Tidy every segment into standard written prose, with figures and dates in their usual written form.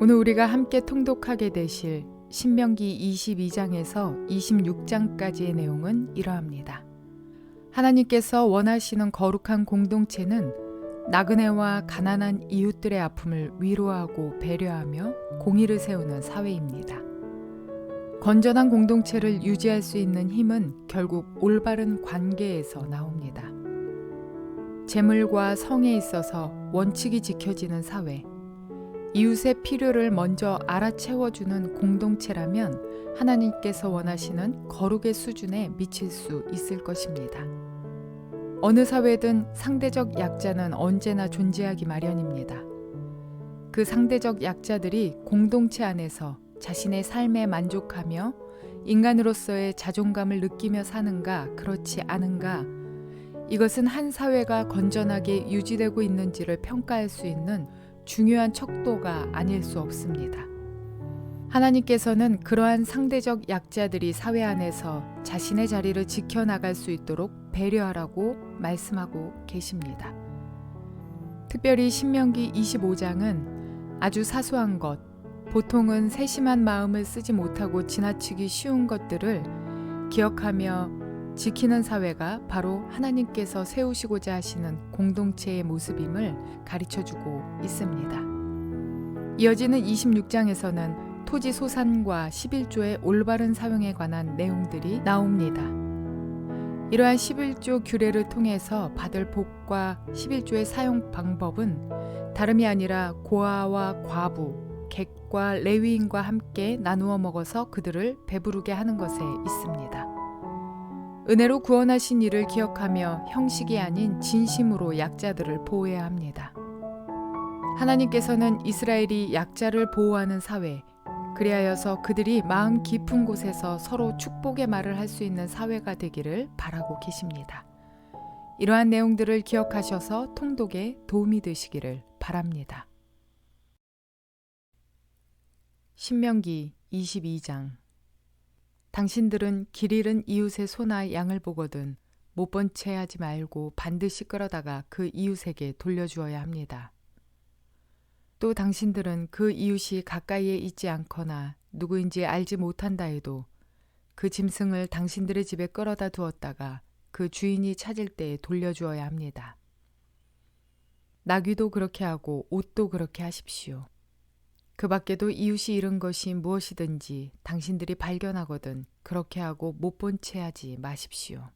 오늘 우리가 함께 통독하게 되실 신명기 22장에서 26장까지의 내용은 이러합니다. 하나님께서 원하시는 거룩한 공동체는 나그네와 가난한 이웃들의 아픔을 위로하고 배려하며 공의를 세우는 사회입니다. 건전한 공동체를 유지할 수 있는 힘은 결국 올바른 관계에서 나옵니다. 재물과 성에 있어서 원칙이 지켜지는 사회, 이웃의 필요를 먼저 알아채워주는 공동체라면 하나님께서 원하시는 거룩의 수준에 미칠 수 있을 것입니다. 어느 사회든 상대적 약자는 언제나 존재하기 마련입니다. 그 상대적 약자들이 공동체 안에서 자신의 삶에 만족하며 인간으로서의 자존감을 느끼며 사는가, 그렇지 않은가, 이것은 한 사회가 건전하게 유지되고 있는지를 평가할 수 있는 중요한 척도가 아닐 수 없습니다. 하나님께서는 그러한 상대적 약자들이 사회 안에서 자신의 자리를 지켜나갈 수 있도록 배려하라고 말씀하고 계십니다. 특별히 신명기 25장은 아주 사소한 것, 보통은 세심한 마음을 쓰지 못하고 지나치기 쉬운 것들을 기억하며 지키는 사회가 바로 하나님께서 세우시고자 하시는 공동체의 모습임을 가르쳐주고 있습니다. 이어지는 26장에서는 토지 소산과 11조의 올바른 사용에 관한 내용들이 나옵니다. 이러한 11조 규례를 통해서 받을 복과 11조의 사용 방법은 다름이 아니라 고아와 과부, 객과 레위인과 함께 나누어 먹어서 그들을 배부르게 하는 것에 있습니다. 은혜로 구원하신 이를 기억하며 형식이 아닌 진심으로 약자들을 보호해야 합니다. 하나님께서는 이스라엘이 약자를 보호하는 사회, 그리하여서 그들이 마음 깊은 곳에서 서로 축복의 말을 할 수 있는 사회가 되기를 바라고 계십니다. 이러한 내용들을 기억하셔서 통독에 도움이 되시기를 바랍니다. 신명기 22장. 당신들은 길 잃은 이웃의 소나 양을 보거든 못 본 채 하지 말고 반드시 끌어다가 그 이웃에게 돌려주어야 합니다. 또 당신들은 그 이웃이 가까이에 있지 않거나 누구인지 알지 못한다 해도 그 짐승을 당신들의 집에 끌어다 두었다가 그 주인이 찾을 때에 돌려주어야 합니다. 나귀도 그렇게 하고 옷도 그렇게 하십시오. 그 밖에도 이웃이 잃은 것이 무엇이든지 당신들이 발견하거든 그렇게 하고 못 본 채 하지 마십시오.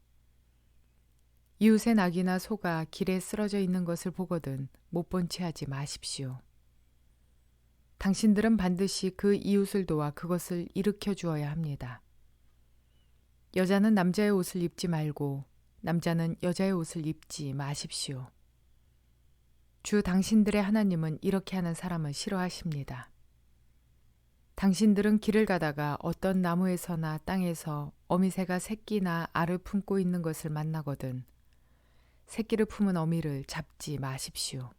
이웃의 낙이나 소가 길에 쓰러져 있는 것을 보거든 못 본 채 하지 마십시오. 당신들은 반드시 그 이웃을 도와 그것을 일으켜 주어야 합니다. 여자는 남자의 옷을 입지 말고 남자는 여자의 옷을 입지 마십시오. 주 당신들의 하나님은 이렇게 하는 사람을 싫어하십니다. 당신들은 길을 가다가 어떤 나무에서나 땅에서 어미새가 새끼나 알을 품고 있는 것을 만나거든 새끼를 품은 어미를 잡지 마십시오.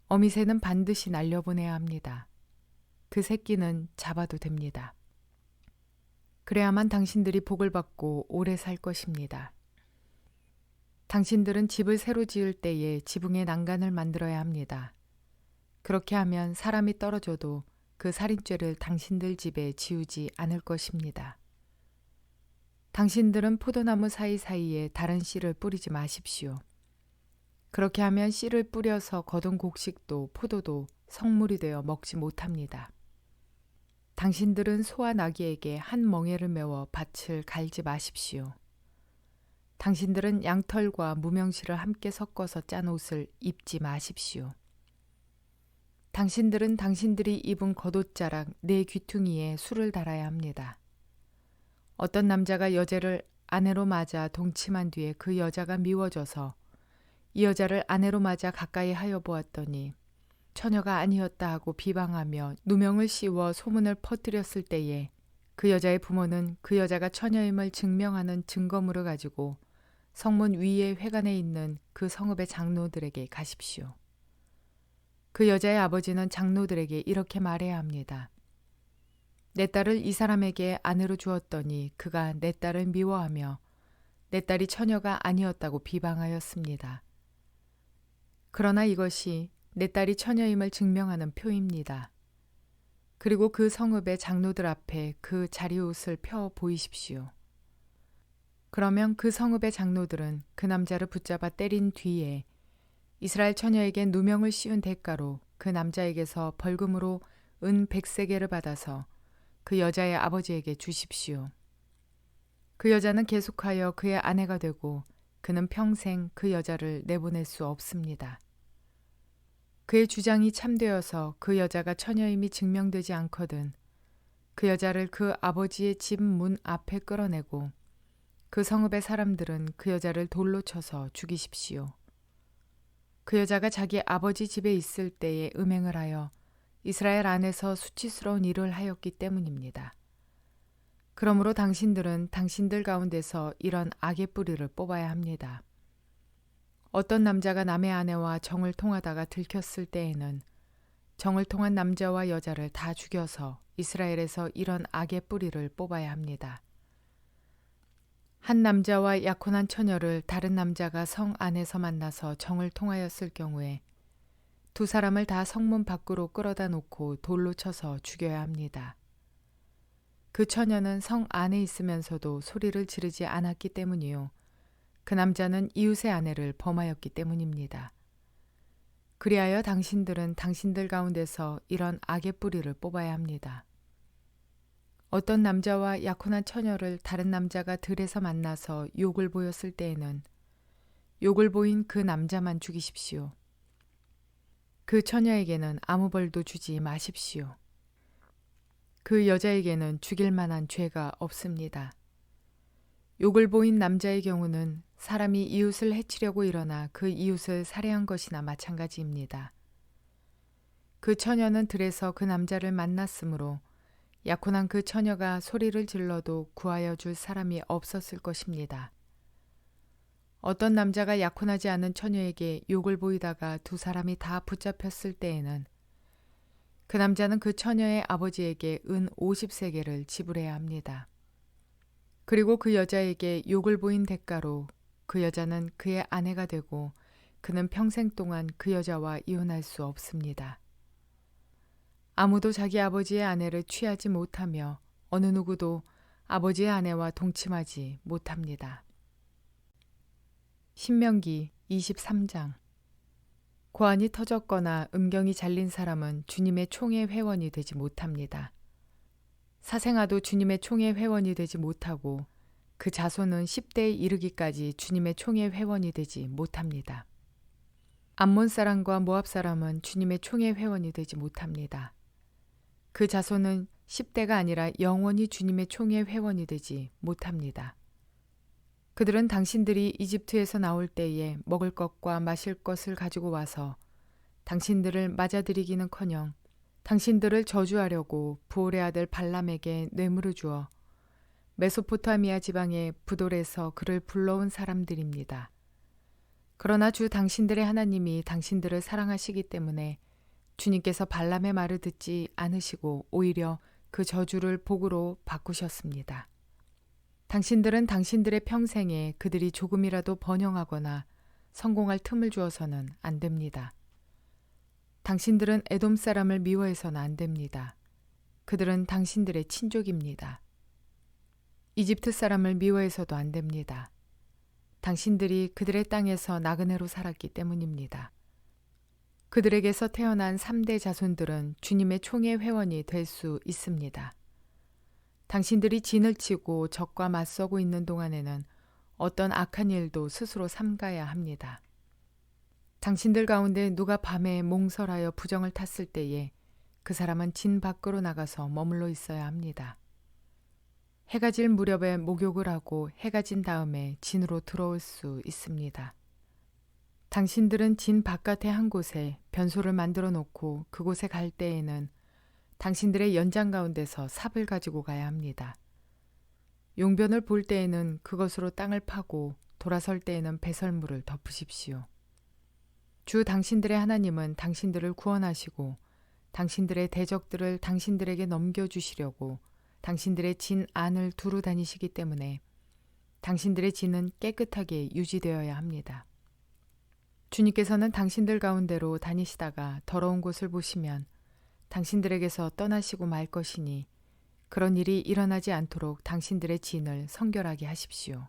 어미새는 반드시 날려보내야 합니다. 그 새끼는 잡아도 됩니다. 그래야만 당신들이 복을 받고 오래 살 것입니다. 당신들은 집을 새로 지을 때에 지붕에 난간을 만들어야 합니다. 그렇게 하면 사람이 떨어져도 그 살인죄를 당신들 집에 지우지 않을 것입니다. 당신들은 포도나무 사이사이에 다른 씨를 뿌리지 마십시오. 그렇게 하면 씨를 뿌려서 거둔 곡식도 포도도 성물이 되어 먹지 못합니다. 당신들은 소와 나귀에게 한 멍에를 메워 밭을 갈지 마십시오. 당신들은 양털과 무명실을 함께 섞어서 짠 옷을 입지 마십시오. 당신들은 당신들이 입은 겉옷자락 네 귀퉁이에 술을 달아야 합니다. 어떤 남자가 여자를 아내로 맞아 동침한 뒤에 그 여자가 미워져서 이 여자를 아내로 맞아 가까이 하여 보았더니 처녀가 아니었다 하고 비방하며 누명을 씌워 소문을 퍼뜨렸을 때에 그 여자의 부모는 그 여자가 처녀임을 증명하는 증거물을 가지고 성문 위에 회관에 있는 그 성읍의 장로들에게 가십시오. 그 여자의 아버지는 장로들에게 이렇게 말해야 합니다. 내 딸을 이 사람에게 아내로 주었더니 그가 내 딸을 미워하며 내 딸이 처녀가 아니었다고 비방하였습니다. 그러나 이것이 내 딸이 처녀임을 증명하는 표입니다. 그리고 그 성읍의 장로들 앞에 그 자리옷을 펴 보이십시오. 그러면 그 성읍의 장로들은 그 남자를 붙잡아 때린 뒤에 이스라엘 처녀에게 누명을 씌운 대가로 그 남자에게서 벌금으로 은 100세겔을 받아서 그 여자의 아버지에게 주십시오. 그 여자는 계속하여 그의 아내가 되고 그는 평생 그 여자를 내보낼 수 없습니다. 그의 주장이 참되어서 그 여자가 처녀임이 증명되지 않거든 그 여자를 그 아버지의 집 문 앞에 끌어내고 그 성읍의 사람들은 그 여자를 돌로 쳐서 죽이십시오. 그 여자가 자기 아버지 집에 있을 때에 음행을 하여 이스라엘 안에서 수치스러운 일을 하였기 때문입니다. 그러므로 당신들은 당신들 가운데서 이런 악의 뿌리를 뽑아야 합니다. 어떤 남자가 남의 아내와 정을 통하다가 들켰을 때에는 정을 통한 남자와 여자를 다 죽여서 이스라엘에서 이런 악의 뿌리를 뽑아야 합니다. 한 남자와 약혼한 처녀를 다른 남자가 성 안에서 만나서 정을 통하였을 경우에 두 사람을 다 성문 밖으로 끌어다 놓고 돌로 쳐서 죽여야 합니다. 그 처녀는 성 안에 있으면서도 소리를 지르지 않았기 때문이요. 그 남자는 이웃의 아내를 범하였기 때문입니다. 그리하여 당신들은 당신들 가운데서 이런 악의 뿌리를 뽑아야 합니다. 어떤 남자와 약혼한 처녀를 다른 남자가 들에서 만나서 욕을 보였을 때에는 욕을 보인 그 남자만 죽이십시오. 그 처녀에게는 아무 벌도 주지 마십시오. 그 여자에게는 죽일 만한 죄가 없습니다. 욕을 보인 남자의 경우는 사람이 이웃을 해치려고 일어나 그 이웃을 살해한 것이나 마찬가지입니다. 그 처녀는 들에서 그 남자를 만났으므로 약혼한 그 처녀가 소리를 질러도 구하여 줄 사람이 없었을 것입니다. 어떤 남자가 약혼하지 않은 처녀에게 욕을 보이다가 두 사람이 다 붙잡혔을 때에는 그 남자는 그 처녀의 아버지에게 은 50세겔을 지불해야 합니다. 그리고 그 여자에게 욕을 보인 대가로 그 여자는 그의 아내가 되고 그는 평생 동안 그 여자와 이혼할 수 없습니다. 아무도 자기 아버지의 아내를 취하지 못하며 어느 누구도 아버지의 아내와 동침하지 못합니다. 신명기 23장. 고환이 터졌거나 음경이 잘린 사람은 주님의 총회 회원이 되지 못합니다. 사생아도 주님의 총회 회원이 되지 못하고 그 자손은 10대에 이르기까지 주님의 총회 회원이 되지 못합니다. 암몬 사람과 모압 사람은 주님의 총회 회원이 되지 못합니다. 그 자손은 10대가 아니라 영원히 주님의 총회 회원이 되지 못합니다. 그들은 당신들이 이집트에서 나올 때에 먹을 것과 마실 것을 가지고 와서 당신들을 맞아들이기는커녕 당신들을 저주하려고 부올의 아들 발람에게 뇌물을 주어 메소포타미아 지방의 부돌에서 그를 불러온 사람들입니다. 그러나 주 당신들의 하나님이 당신들을 사랑하시기 때문에 주님께서 발람의 말을 듣지 않으시고 오히려 그 저주를 복으로 바꾸셨습니다. 당신들은 당신들의 평생에 그들이 조금이라도 번영하거나 성공할 틈을 주어서는 안 됩니다. 당신들은 에돔 사람을 미워해서는 안 됩니다. 그들은 당신들의 친족입니다. 이집트 사람을 미워해서도 안 됩니다. 당신들이 그들의 땅에서 나그네로 살았기 때문입니다. 그들에게서 태어난 3대 자손들은 주님의 총회 회원이 될 수 있습니다. 당신들이 진을 치고 적과 맞서고 있는 동안에는 어떤 악한 일도 스스로 삼가야 합니다. 당신들 가운데 누가 밤에 몽설하여 부정을 탔을 때에 그 사람은 진 밖으로 나가서 머물러 있어야 합니다. 해가 질 무렵에 목욕을 하고 해가 진 다음에 진으로 들어올 수 있습니다. 당신들은 진 바깥의 한 곳에 변소를 만들어 놓고 그곳에 갈 때에는 당신들의 연장 가운데서 삽을 가지고 가야 합니다. 용변을 볼 때에는 그것으로 땅을 파고 돌아설 때에는 배설물을 덮으십시오. 주 당신들의 하나님은 당신들을 구원하시고 당신들의 대적들을 당신들에게 넘겨주시려고 당신들의 진 안을 두루 다니시기 때문에 당신들의 진은 깨끗하게 유지되어야 합니다. 주님께서는 당신들 가운데로 다니시다가 더러운 곳을 보시면 당신들에게서 떠나시고 말 것이니 그런 일이 일어나지 않도록 당신들의 진을 성결하게 하십시오.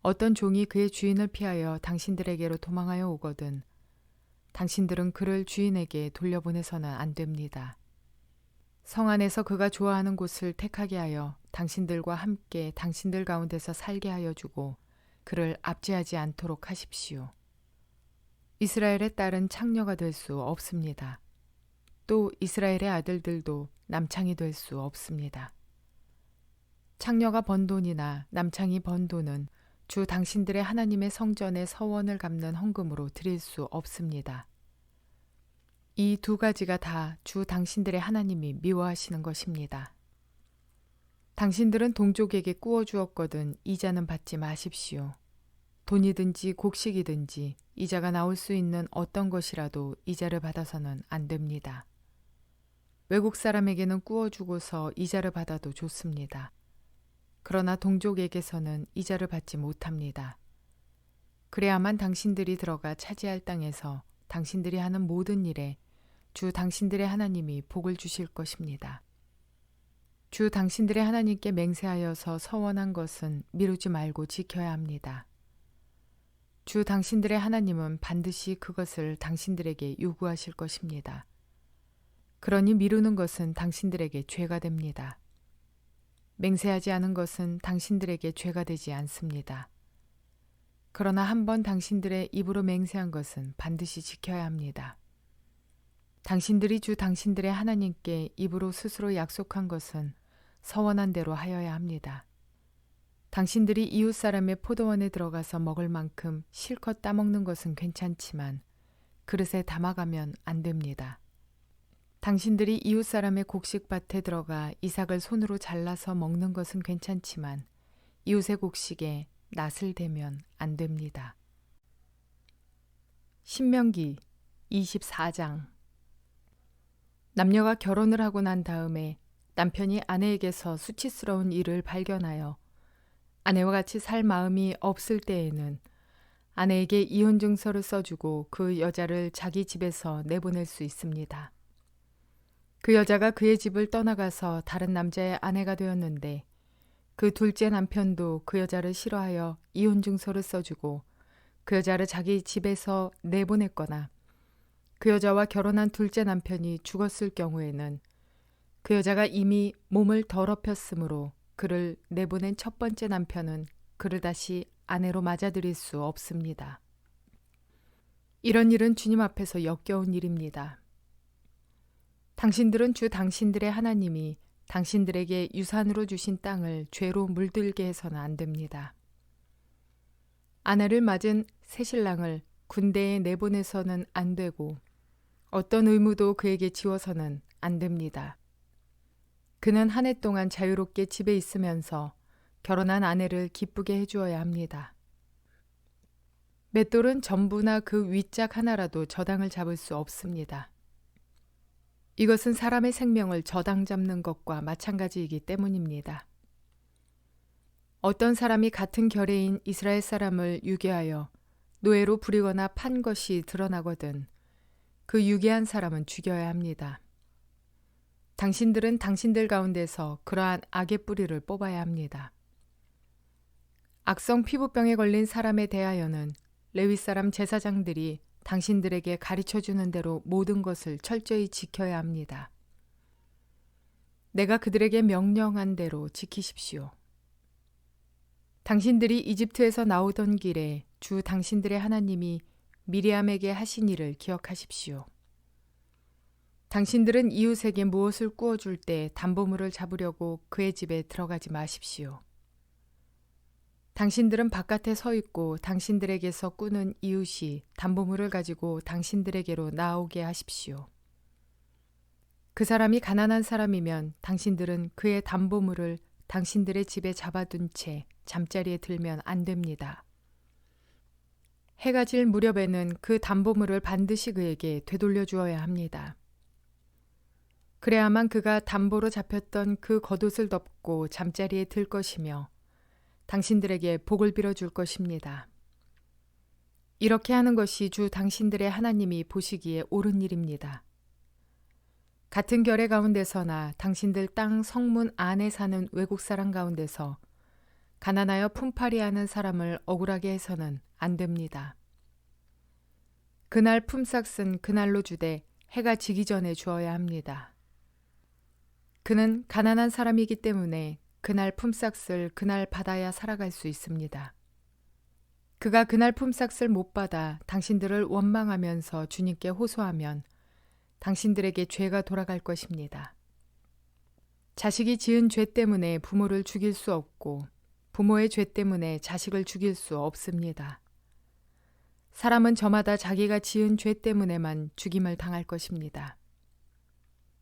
어떤 종이 그의 주인을 피하여 당신들에게로 도망하여 오거든 당신들은 그를 주인에게 돌려보내서는 안 됩니다. 성 안에서 그가 좋아하는 곳을 택하게 하여 당신들과 함께 당신들 가운데서 살게 하여 주고 그를 압제하지 않도록 하십시오. 이스라엘의 딸은 창녀가 될 수 없습니다. 또 이스라엘의 아들들도 남창이 될 수 없습니다. 창녀가 번 돈이나 남창이 번 돈은 주 당신들의 하나님의 성전의 서원을 갚는 헌금으로 드릴 수 없습니다. 이 두 가지가 다 주 당신들의 하나님이 미워하시는 것입니다. 당신들은 동족에게 꾸어 주었거든 이자는 받지 마십시오. 돈이든지 곡식이든지 이자가 나올 수 있는 어떤 것이라도 이자를 받아서는 안 됩니다. 외국 사람에게는 꾸어 주고서 이자를 받아도 좋습니다. 그러나 동족에게서는 이자를 받지 못합니다. 그래야만 당신들이 들어가 차지할 땅에서 당신들이 하는 모든 일에 주 당신들의 하나님이 복을 주실 것입니다. 주 당신들의 하나님께 맹세하여서 서원한 것은 미루지 말고 지켜야 합니다. 주 당신들의 하나님은 반드시 그것을 당신들에게 요구하실 것입니다. 그러니 미루는 것은 당신들에게 죄가 됩니다. 맹세하지 않은 것은 당신들에게 죄가 되지 않습니다. 그러나 한번 당신들의 입으로 맹세한 것은 반드시 지켜야 합니다. 당신들이 주 당신들의 하나님께 입으로 스스로 약속한 것은 서원한 대로 하여야 합니다. 당신들이 이웃 사람의 포도원에 들어가서 먹을 만큼 실컷 따먹는 것은 괜찮지만 그릇에 담아가면 안 됩니다. 당신들이 이웃 사람의 곡식밭에 들어가 이삭을 손으로 잘라서 먹는 것은 괜찮지만 이웃의 곡식에 낫을 대면 안 됩니다. 신명기 24장. 남녀가 결혼을 하고 난 다음에 남편이 아내에게서 수치스러운 일을 발견하여 아내와 같이 살 마음이 없을 때에는 아내에게 이혼 증서를 써주고 그 여자를 자기 집에서 내보낼 수 있습니다. 그 여자가 그의 집을 떠나가서 다른 남자의 아내가 되었는데 그 둘째 남편도 그 여자를 싫어하여 이혼 증서를 써주고 그 여자를 자기 집에서 내보냈거나 그 여자와 결혼한 둘째 남편이 죽었을 경우에는 그 여자가 이미 몸을 더럽혔으므로 그를 내보낸 첫 번째 남편은 그를 다시 아내로 맞아들일 수 없습니다. 이런 일은 주님 앞에서 역겨운 일입니다. 당신들은 주 당신들의 하나님이 당신들에게 유산으로 주신 땅을 죄로 물들게 해서는 안 됩니다. 아내를 맞은 새신랑을 군대에 내보내서는 안 되고 어떤 의무도 그에게 지워서는 안 됩니다. 그는 한 해 동안 자유롭게 집에 있으면서 결혼한 아내를 기쁘게 해주어야 합니다. 맷돌은 전부나 그 윗짝 하나라도 저당을 잡을 수 없습니다. 이것은 사람의 생명을 저당 잡는 것과 마찬가지이기 때문입니다. 어떤 사람이 같은 결의인 이스라엘 사람을 유괴하여 노예로 부리거나 판 것이 드러나거든 그 유괴한 사람은 죽여야 합니다. 당신들은 당신들 가운데서 그러한 악의 뿌리를 뽑아야 합니다. 악성 피부병에 걸린 사람에 대하여는 레위 사람 제사장들이 당신들에게 가르쳐주는 대로 모든 것을 철저히 지켜야 합니다. 내가 그들에게 명령한 대로 지키십시오. 당신들이 이집트에서 나오던 길에 주 당신들의 하나님이 미리암에게 하신 일을 기억하십시오. 당신들은 이웃에게 무엇을 구워줄 때 담보물을 잡으려고 그의 집에 들어가지 마십시오. 당신들은 바깥에 서 있고 당신들에게서 꾸는 이웃이 담보물을 가지고 당신들에게로 나오게 하십시오. 그 사람이 가난한 사람이면 당신들은 그의 담보물을 당신들의 집에 잡아둔 채 잠자리에 들면 안 됩니다. 해가 질 무렵에는 그 담보물을 반드시 그에게 되돌려 주어야 합니다. 그래야만 그가 담보로 잡혔던 그 겉옷을 덮고 잠자리에 들 것이며 당신들에게 복을 빌어줄 것입니다. 이렇게 하는 것이 주 당신들의 하나님이 보시기에 옳은 일입니다. 같은 결의 가운데서나 당신들 땅 성문 안에 사는 외국 사람 가운데서 가난하여 품팔이하는 사람을 억울하게 해서는 안 됩니다. 그날 품삯은 그날로 주되 해가 지기 전에 주어야 합니다. 그는 가난한 사람이기 때문에 그날 품삯을 그날 받아야 살아갈 수 있습니다. 그가 그날 품삯을 못 받아 당신들을 원망하면서 주님께 호소하면 당신들에게 죄가 돌아갈 것입니다. 자식이 지은 죄 때문에 부모를 죽일 수 없고 부모의 죄 때문에 자식을 죽일 수 없습니다. 사람은 저마다 자기가 지은 죄 때문에만 죽임을 당할 것입니다.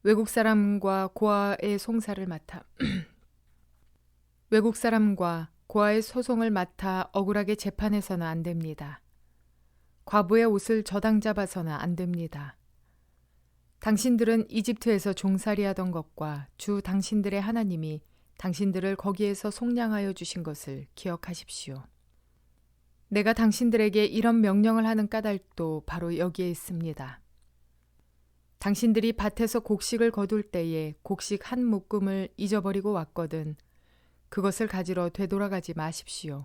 외국 사람과 고아의 송사를 맡아 외국 사람과 고아의 소송을 맡아 억울하게 재판해서는 안 됩니다. 과부의 옷을 저당 잡아서는 안 됩니다. 당신들은 이집트에서 종살이하던 것과 주 당신들의 하나님이 당신들을 거기에서 속량하여 주신 것을 기억하십시오. 내가 당신들에게 이런 명령을 하는 까닭도 바로 여기에 있습니다. 당신들이 밭에서 곡식을 거둘 때에 곡식 한 묶음을 잊어버리고 왔거든 그것을 가지러 되돌아가지 마십시오.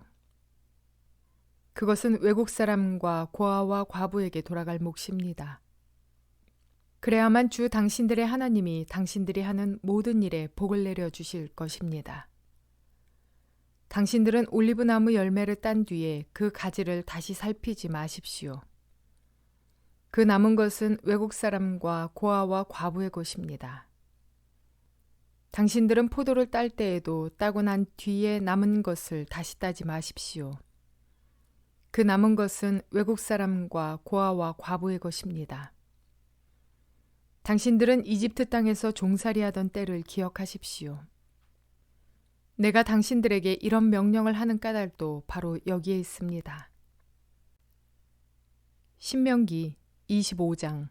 그것은 외국 사람과 고아와 과부에게 돌아갈 몫입니다. 그래야만 주 당신들의 하나님이 당신들이 하는 모든 일에 복을 내려 주실 것입니다. 당신들은 올리브나무 열매를 딴 뒤에 그 가지를 다시 살피지 마십시오. 그 남은 것은 외국 사람과 고아와 과부의 것입니다. 당신들은 포도를 딸 때에도 따고 난 뒤에 남은 것을 다시 따지 마십시오. 그 남은 것은 외국 사람과 고아와 과부의 것입니다. 당신들은 이집트 땅에서 종살이하던 때를 기억하십시오. 내가 당신들에게 이런 명령을 하는 까닭도 바로 여기에 있습니다. 신명기 25장.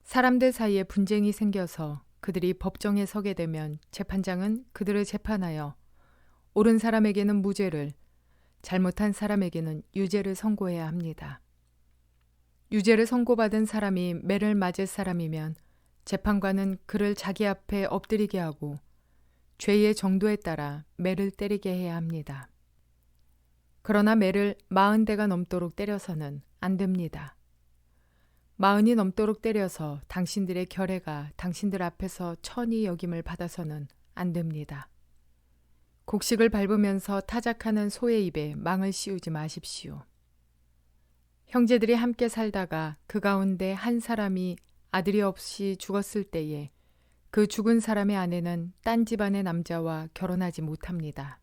사람들 사이에 분쟁이 생겨서 그들이 법정에 서게 되면 재판장은 그들을 재판하여 옳은 사람에게는 무죄를, 잘못한 사람에게는 유죄를 선고해야 합니다. 유죄를 선고받은 사람이 매를 맞을 사람이면 재판관은 그를 자기 앞에 엎드리게 하고 죄의 정도에 따라 매를 때리게 해야 합니다. 그러나 매를 40대가 넘도록 때려서는 안 됩니다. 40이 넘도록 때려서 당신들의 결례가 당신들 앞에서 천히 여김을 받아서는 안 됩니다. 곡식을 밟으면서 타작하는 소의 입에 망을 씌우지 마십시오. 형제들이 함께 살다가 그 가운데 한 사람이 아들이 없이 죽었을 때에 그 죽은 사람의 아내는 딴 집안의 남자와 결혼하지 못합니다.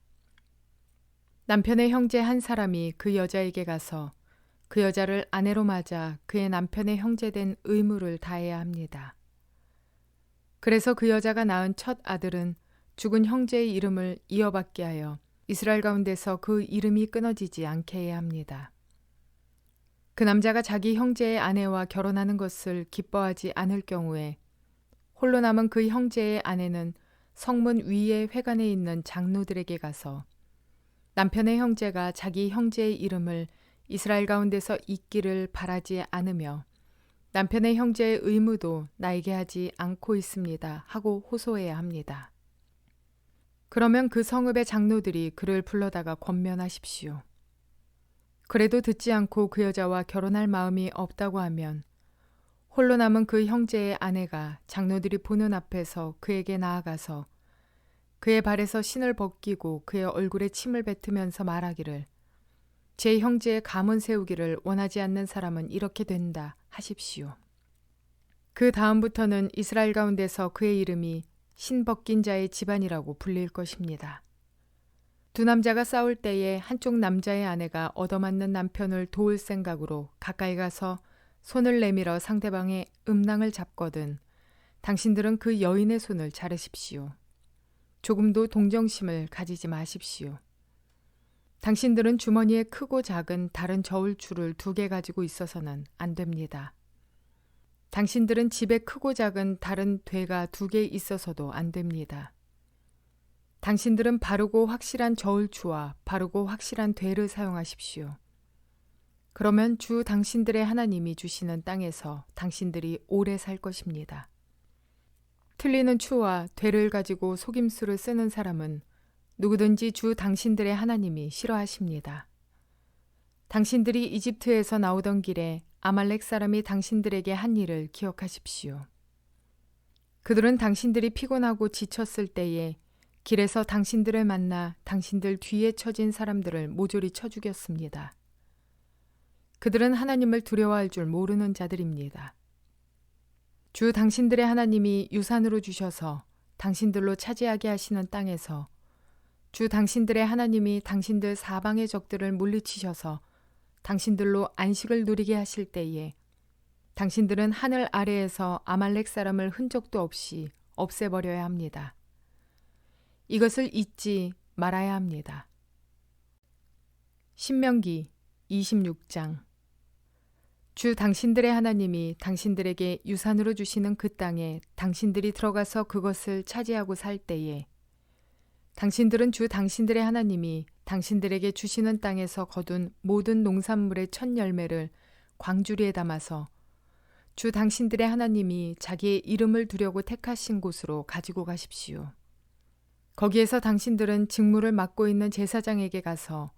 남편의 형제 한 사람이 그 여자에게 가서 그 여자를 아내로 맞아 그의 남편의 형제된 의무를 다해야 합니다. 그래서 그 여자가 낳은 첫 아들은 죽은 형제의 이름을 이어받게 하여 이스라엘 가운데서 그 이름이 끊어지지 않게 해야 합니다. 그 남자가 자기 형제의 아내와 결혼하는 것을 기뻐하지 않을 경우에 홀로 남은 그 형제의 아내는 성문 위의 회관에 있는 장로들에게 가서 남편의 형제가 자기 형제의 이름을 이스라엘 가운데서 잊기를 바라지 않으며 남편의 형제의 의무도 나에게 하지 않고 있습니다 하고 호소해야 합니다. 그러면 그 성읍의 장로들이 그를 불러다가 권면하십시오. 그래도 듣지 않고 그 여자와 결혼할 마음이 없다고 하면 홀로 남은 그 형제의 아내가 장로들이 보는 앞에서 그에게 나아가서 그의 발에서 신을 벗기고 그의 얼굴에 침을 뱉으면서 말하기를 제 형제의 가문 세우기를 원하지 않는 사람은 이렇게 된다 하십시오. 그 다음부터는 이스라엘 가운데서 그의 이름이 신 벗긴 자의 집안이라고 불릴 것입니다. 두 남자가 싸울 때에 한쪽 남자의 아내가 얻어맞는 남편을 도울 생각으로 가까이 가서 손을 내밀어 상대방의 음낭을 잡거든 당신들은 그 여인의 손을 자르십시오. 조금도 동정심을 가지지 마십시오. 당신들은 주머니에 크고 작은 다른 저울추를 2개 가지고 있어서는 안 됩니다. 당신들은 집에 크고 작은 다른 되가 2개 있어서도 안 됩니다. 당신들은 바르고 확실한 저울추와 바르고 확실한 되를 사용하십시오. 그러면 주 당신들의 하나님이 주시는 땅에서 당신들이 오래 살 것입니다. 틀리는 추와 되를 가지고 속임수를 쓰는 사람은 누구든지 주 당신들의 하나님이 싫어하십니다. 당신들이 이집트에서 나오던 길에 아말렉 사람이 당신들에게 한 일을 기억하십시오. 그들은 당신들이 피곤하고 지쳤을 때에 길에서 당신들을 만나 당신들 뒤에 처진 사람들을 모조리 쳐 죽였습니다. 그들은 하나님을 두려워할 줄 모르는 자들입니다. 주 당신들의 하나님이 유산으로 주셔서 당신들로 차지하게 하시는 땅에서 주 당신들의 하나님이 당신들 사방의 적들을 물리치셔서 당신들로 안식을 누리게 하실 때에 당신들은 하늘 아래에서 아말렉 사람을 흔적도 없이 없애버려야 합니다. 이것을 잊지 말아야 합니다. 신명기 26장. 주 당신들의 하나님이 당신들에게 유산으로 주시는 그 땅에 당신들이 들어가서 그것을 차지하고 살 때에 당신들은 주 당신들의 하나님이 당신들에게 주시는 땅에서 거둔 모든 농산물의 첫 열매를 광주리에 담아서 주 당신들의 하나님이 자기의 이름을 두려고 택하신 곳으로 가지고 가십시오. 거기에서 당신들은 직무를 맡고 있는 제사장에게 가서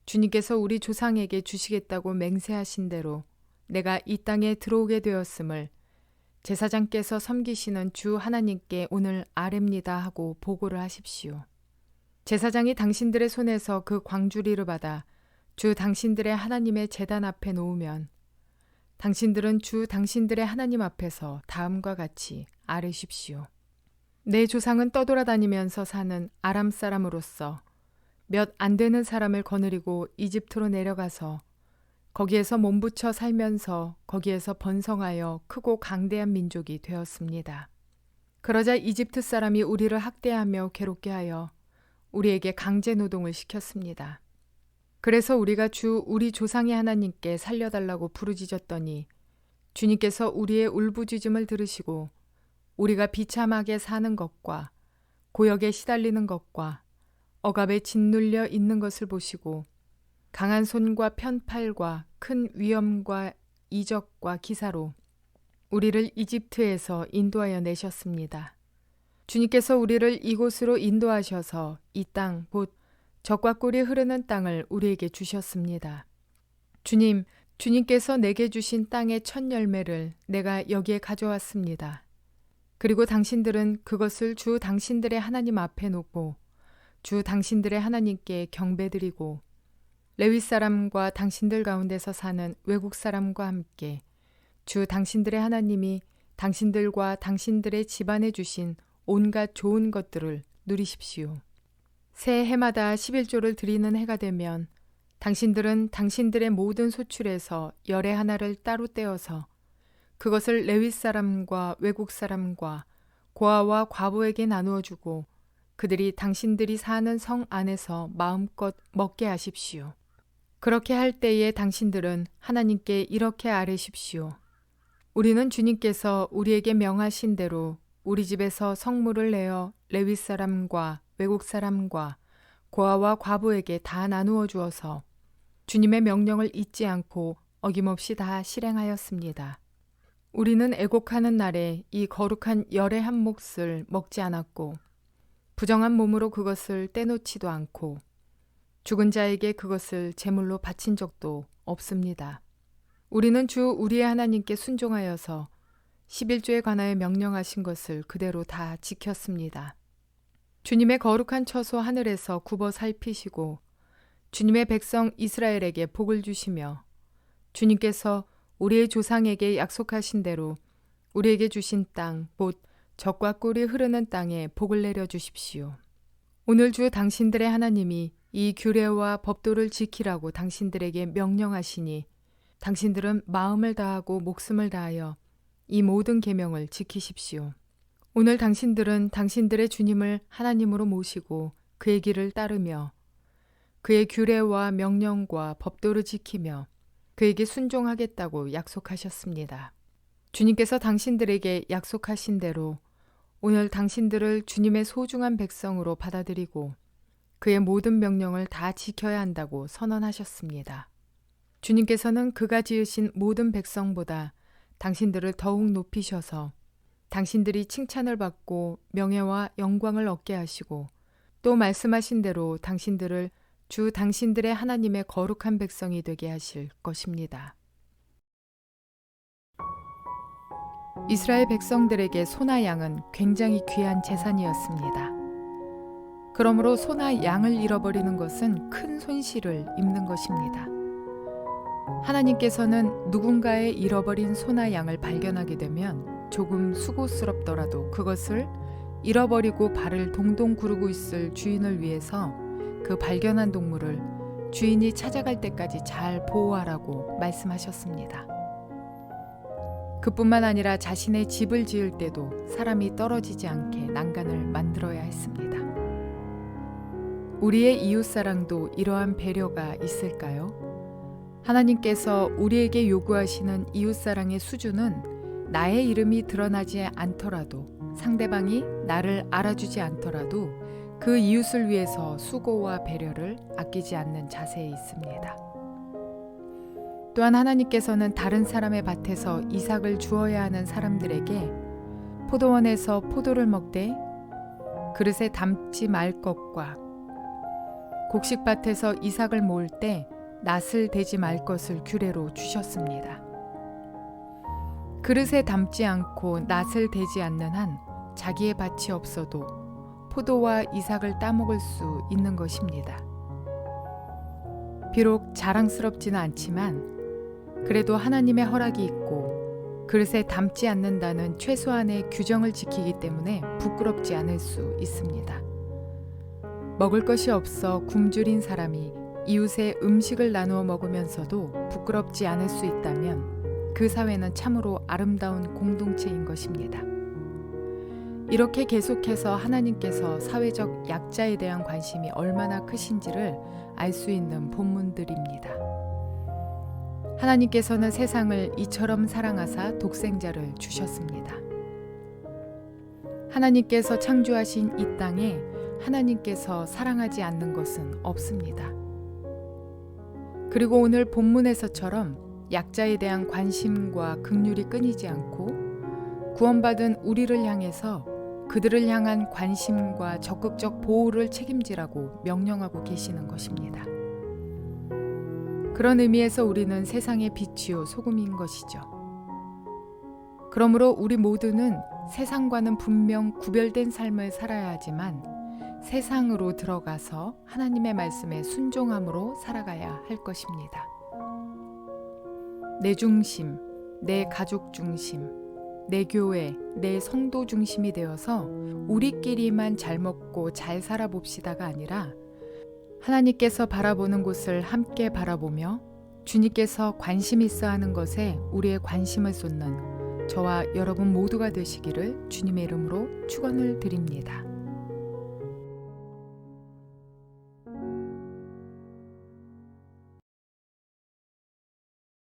주님께서 우리 조상에게 주시겠다고 맹세하신 대로 내가 이 땅에 들어오게 되었음을 제사장께서 섬기시는 주 하나님께 오늘 아뢰입니다 하고 보고를 하십시오. 제사장이 당신들의 손에서 그 광주리를 받아 주 당신들의 하나님의 제단 앞에 놓으면 당신들은 주 당신들의 하나님 앞에서 다음과 같이 아뢰십시오. 내 조상은 떠돌아다니면서 사는 아람 사람으로서 몇 안 되는 사람을 거느리고 이집트로 내려가서 거기에서 몸부쳐 살면서 거기에서 번성하여 크고 강대한 민족이 되었습니다. 그러자 이집트 사람이 우리를 학대하며 괴롭게 하여 우리에게 강제 노동을 시켰습니다. 그래서 우리가 우리 조상의 하나님께 살려달라고 부르짖었더니 주님께서 우리의 울부짖음을 들으시고 우리가 비참하게 사는 것과 고역에 시달리는 것과 억압에 짓눌려 있는 것을 보시고 강한 손과 편팔과 큰 위험과 이적과 기사로 우리를 이집트에서 인도하여 내셨습니다. 주님께서 우리를 이곳으로 인도하셔서 이 땅 곧 젖과 꿀이 흐르는 땅을 우리에게 주셨습니다. 주님께서 내게 주신 땅의 첫 열매를 내가 여기에 가져왔습니다. 그리고 당신들은 그것을 주 당신들의 하나님 앞에 놓고 주 당신들의 하나님께 경배드리고 레위 사람과 당신들 가운데서 사는 외국 사람과 함께 주 당신들의 하나님이 당신들과 당신들의 집안에 주신 온갖 좋은 것들을 누리십시오. 새 해마다 11조를 드리는 해가 되면 당신들은 당신들의 모든 소출에서 열의 하나를 따로 떼어서 그것을 레위 사람과 외국 사람과 고아와 과부에게 나누어 주고 그들이 당신들이 사는 성 안에서 마음껏 먹게 하십시오. 그렇게 할 때에 당신들은 하나님께 이렇게 아뢰십시오. 우리는 주님께서 우리에게 명하신 대로 우리 집에서 성물을 내어 레위 사람과 외국 사람과 고아와 과부에게 다 나누어 주어서 주님의 명령을 잊지 않고 어김없이 다 실행하였습니다. 우리는 애곡하는 날에 이 거룩한 열의 한 몫을 먹지 않았고 부정한 몸으로 그것을 떼놓지도 않고 죽은 자에게 그것을 제물로 바친 적도 없습니다. 우리는 주 우리의 하나님께 순종하여서 11조에 관하여 명령하신 것을 그대로 다 지켰습니다. 주님의 거룩한 처소 하늘에서 굽어 살피시고 주님의 백성 이스라엘에게 복을 주시며 주님께서 우리의 조상에게 약속하신 대로 우리에게 주신 땅, 곧 젖과 꿀이 흐르는 땅에 복을 내려 주십시오. 오늘 주 당신들의 하나님이 이 규례와 법도를 지키라고 당신들에게 명령하시니 당신들은 마음을 다하고 목숨을 다하여 이 모든 계명을 지키십시오. 오늘 당신들은 당신들의 주님을 하나님으로 모시고 그의 길을 따르며 그의 규례와 명령과 법도를 지키며 그에게 순종하겠다고 약속하셨습니다. 주님께서 당신들에게 약속하신 대로 오늘 당신들을 주님의 소중한 백성으로 받아들이고 그의 모든 명령을 다 지켜야 한다고 선언하셨습니다. 주님께서는 그가 지으신 모든 백성보다 당신들을 더욱 높이셔서 당신들이 칭찬을 받고 명예와 영광을 얻게 하시고 또 말씀하신 대로 당신들을 주 당신들의 하나님의 거룩한 백성이 되게 하실 것입니다. 이스라엘 백성들에게 소나 양은 굉장히 귀한 재산이었습니다. 그러므로 소나 양을 잃어버리는 것은 큰 손실을 입는 것입니다. 하나님께서는 누군가의 잃어버린 소나 양을 발견하게 되면 조금 수고스럽더라도 그것을 잃어버리고 발을 동동 구르고 있을 주인을 위해서 그 발견한 동물을 주인이 찾아갈 때까지 잘 보호하라고 말씀하셨습니다. 그뿐만 아니라 자신의 집을 지을 때도 사람이 떨어지지 않게 난간을 만들어야 했습니다. 우리의 이웃사랑도 이러한 배려가 있을까요? 하나님께서 우리에게 요구하시는 이웃사랑의 수준은 나의 이름이 드러나지 않더라도 상대방이 나를 알아주지 않더라도 그 이웃을 위해서 수고와 배려를 아끼지 않는 자세에 있습니다. 또한 하나님께서는 다른 사람의 밭에서 이삭을 주어야 하는 사람들에게 포도원에서 포도를 먹되 그릇에 담지 말 것과 곡식밭에서 이삭을 모을 때 낫을 대지 말 것을 규례로 주셨습니다. 그릇에 담지 않고 낫을 대지 않는 한 자기의 밭이 없어도 포도와 이삭을 따먹을 수 있는 것입니다. 비록 자랑스럽지는 않지만 그래도 하나님의 허락이 있고 그릇에 담지 않는다는 최소한의 규정을 지키기 때문에 부끄럽지 않을 수 있습니다. 먹을 것이 없어 굶주린 사람이 이웃의 음식을 나누어 먹으면서도 부끄럽지 않을 수 있다면 그 사회는 참으로 아름다운 공동체인 것입니다. 이렇게 계속해서 하나님께서 사회적 약자에 대한 관심이 얼마나 크신지를 알 수 있는 본문들입니다. 하나님께서는 세상을 이처럼 사랑하사 독생자를 주셨습니다. 하나님께서 창조하신 이 땅에 하나님께서 사랑하지 않는 것은 없습니다. 그리고 오늘 본문에서처럼 약자에 대한 관심과 긍휼이 끊이지 않고 구원받은 우리를 향해서 그들을 향한 관심과 적극적 보호를 책임지라고 명령하고 계시는 것입니다. 그런 의미에서 우리는 세상의 빛이요 소금인 것이죠. 그러므로 우리 모두는 세상과는 분명 구별된 삶을 살아야 하지만 세상으로 들어가서 하나님의 말씀에 순종함으로 살아가야 할 것입니다. 내 중심, 내 가족 중심, 내 교회, 내 성도 중심이 되어서 우리끼리만 잘 먹고 잘 살아봅시다가 아니라 하나님께서 바라보는 곳을 함께 바라보며 주님께서 관심 있어 하는 것에 우리의 관심을 쏟는 저와 여러분 모두가 되시기를 주님의 이름으로 축원을 드립니다.